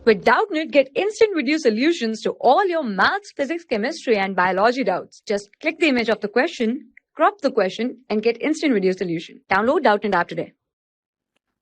With Doubtnut, get instant video solutions to all your maths, physics, chemistry, and biology doubts. Just click the image of the question, crop the question, and get instant video solution. Download Doubtnut app today.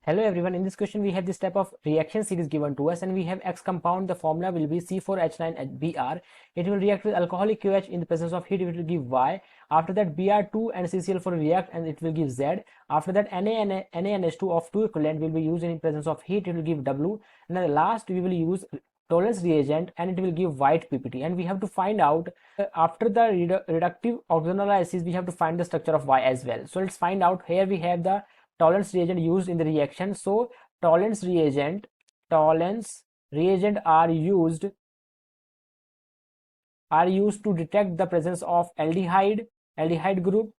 Hello everyone, in this question we have this type of reaction series given to us and we have X compound. The formula will be C4H9Br. It will react with alcoholic KOH in the presence of heat, it will give Y. After that Br2 and CCl4 react and it will give Z. After that NaNH2 of 2 equivalent will be used in presence of heat, it will give W. And then last we will use Tollens reagent and it will give white PPT. And we have to find out after the reductive oxonolysis we have to find the structure of Y as well. So let's find out. Here we have the Tollens reagent used in the reaction. So Tollens reagent are used to detect the presence of aldehyde group.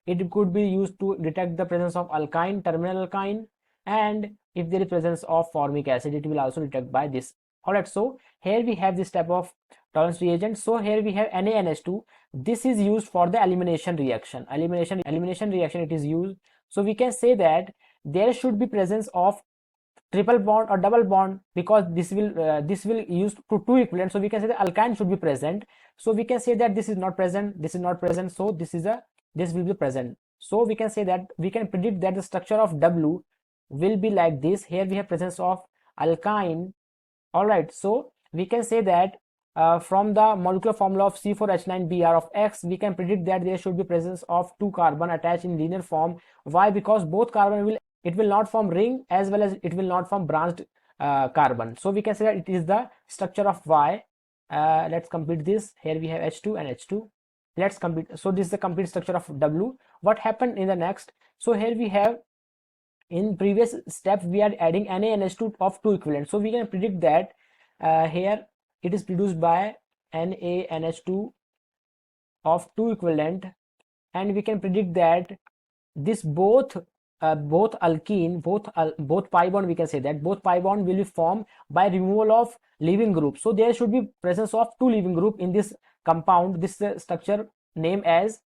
It could be used to detect the presence of alkyne, terminal alkyne, and if there is presence of formic acid, it will also detect by this. Alright, so here we have this type of Tollens reagent. So here we have NaNH2. This is used for the elimination reaction. Elimination reaction it is used. So we can say that there should be presence of triple bond or double bond, because this will use to 2 equivalent. So we can say the alkyne should be present. So we can say that this is not present, this is not present, so this will be present. So we can say that we can predict that the structure of W will be like this. Here we have presence of alkyne. All right, so we can say that from the molecular formula of C4H9Br of X, we can predict that there should be presence of 2 carbon attached in linear form. Why? Because both carbon will not form ring as well as it will not form branched carbon. So we can say that it is the structure of Y. Let's complete this. Here we have H2 and H2. Let's complete. So this is the complete structure of W. What happened in the next? So here we have, in previous step we are adding NaNH2 of 2 equivalent. So we can predict that here it is produced by NaNH2 of 2 equivalent, and we can predict that this both alkene, both pi bond, we can say that both pi bond will be formed by removal of leaving group. So there should be presence of 2 leaving group in this compound. This structure named as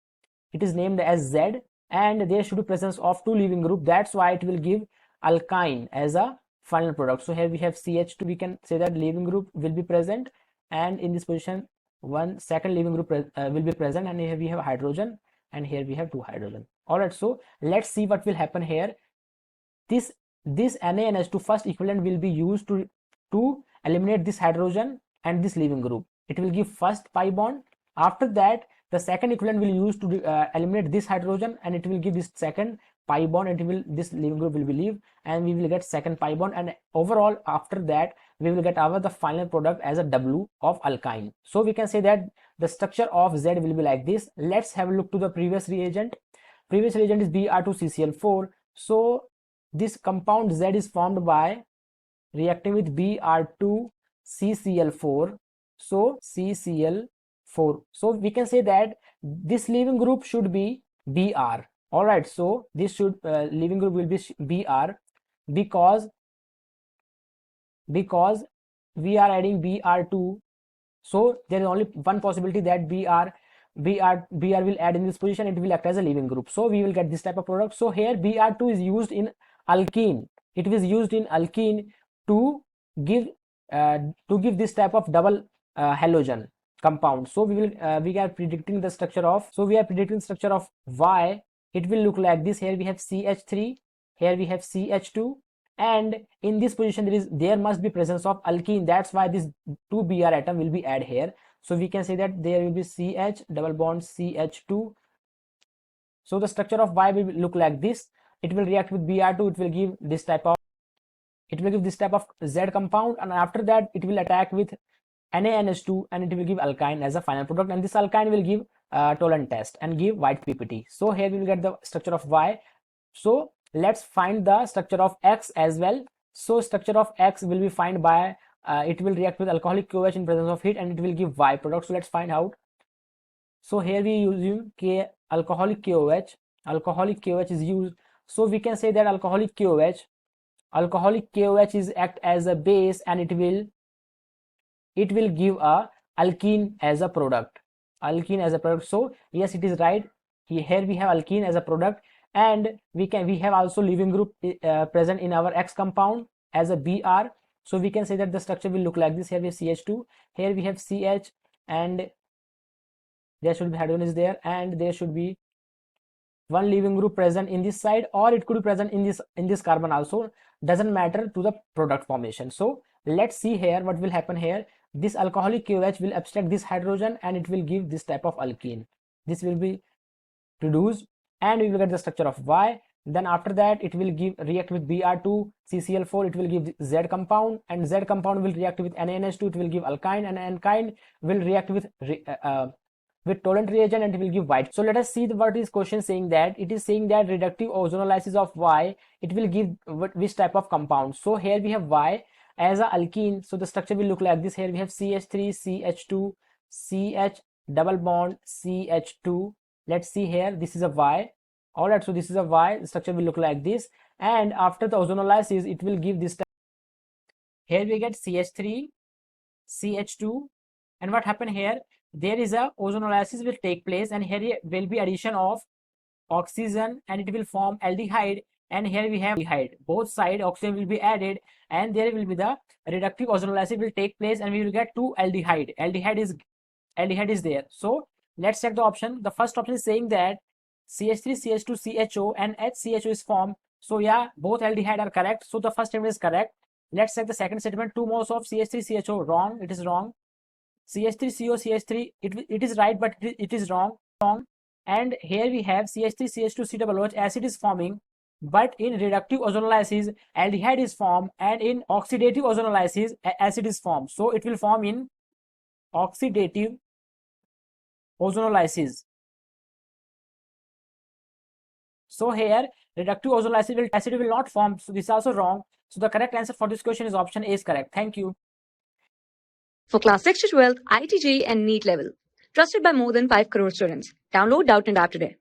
Z, and there should be presence of 2 leaving group. That's why it will give alkyne as a final product. So here we have CH2. We can say that leaving group will be present, and in this position one second leaving group will be present, and here we have hydrogen, and here we have 2 hydrogen. All right, so let's see what will happen here. This NaNH2 first equivalent will be used to eliminate this hydrogen and this leaving group. It will give first pi bond. After that the second equivalent will use to eliminate this hydrogen, and it will give this second pi bond, and this leaving group will be leave, and we will get second pi bond, and overall after that we will get the final product as a W of alkyne. So we can say that the structure of Z will be like this. Let's have a look to the previous reagent. Previous reagent is Br2CCl4. So this compound Z is formed by reacting with Br2CCl4. So CCl4. So we can say that this leaving group should be Br. All right, so this should leaving group will be Br, because we are adding Br2. So there is only one possibility that Br will add in this position. It will act as a leaving group. So we will get this type of product. So here Br2 is used in alkene. It was used in alkene to give this type of double halogen compound. So we are predicting the structure of Y. It will look like this. Here we have CH3, here we have CH2, and in this position there must be presence of alkene. That's why this 2 Br atom will be added here. So we can say that there will be CH double bond CH2. So the structure of Y will look like this. It will react with Br2. It will give this type of Z compound, and after that it will attack with NaNH2, and it will give alkyne as a final product, and this alkyne will give Tollens test and give white PPT. So here we will get the structure of Y. So let's find the structure of X as well. So structure of X will be found by it will react with alcoholic KOH in presence of heat, and it will give Y product. So let's find out. So here we use alcoholic KOH. Alcoholic KOH is used. So we can say that alcoholic KOH is act as a base, and it will give a alkene as a product. So yes, it is right. Here we have alkene as a product, and we have also leaving group present in our X compound as a Br. So we can say that the structure will look like this. Here we have CH2, here we have CH, and there should be hydrogen is there, and there should be one leaving group present in this side, or it could be present in this carbon also, doesn't matter to the product formation. So let's see here what will happen here. This alcoholic KOH will abstract this hydrogen and it will give this type of alkene. This will be produced and we will get the structure of Y. Then after that it will react with Br2 CCl4, it will give Z compound, and Z compound will react with NaNH2, it will give alkyne, and alkyne will react with tolerant reagent and it will give white. So let us see what is question saying. That it is saying that reductive ozonolysis of Y, it will give which type of compound. So here we have Y as a alkene, so the structure will look like this. Here we have CH3 CH2 CH double bond CH2. Let's see here, this is a Y. All right, so this is a Y, the structure will look like this, and after the ozonolysis it will give this type. Here we get CH3 CH2, and what happened here, there is a ozonolysis will take place, and here will be addition of oxygen and it will form aldehyde, and here we have aldehyde. Both side oxygen will be added and there will be the reductive ozonolysis will take place and we will get 2 aldehyde. Aldehyde is there. So let's check the option. The first option is saying that CH3 CH2 CHO and HCHO is formed. So yeah, both aldehyde are correct. So the first statement is correct. Let's check the second statement. 2 moles of CH3 CHO. Wrong. It is wrong. CH3 CO CH3. It is right, but it is wrong. And here we have CH3 CH2 COOH. Acid is forming, but in reductive ozonolysis aldehyde is formed, and in oxidative ozonolysis acid is formed. So it will form in oxidative ozonolysis. So here reductive ozonolysis acid will not form. So this is also wrong. So the correct answer for this question is option A is correct. Thank you. For class 6 to 12, IIT JEE and NEET level. Trusted by more than 5 crore students. Download Doubtnut App today.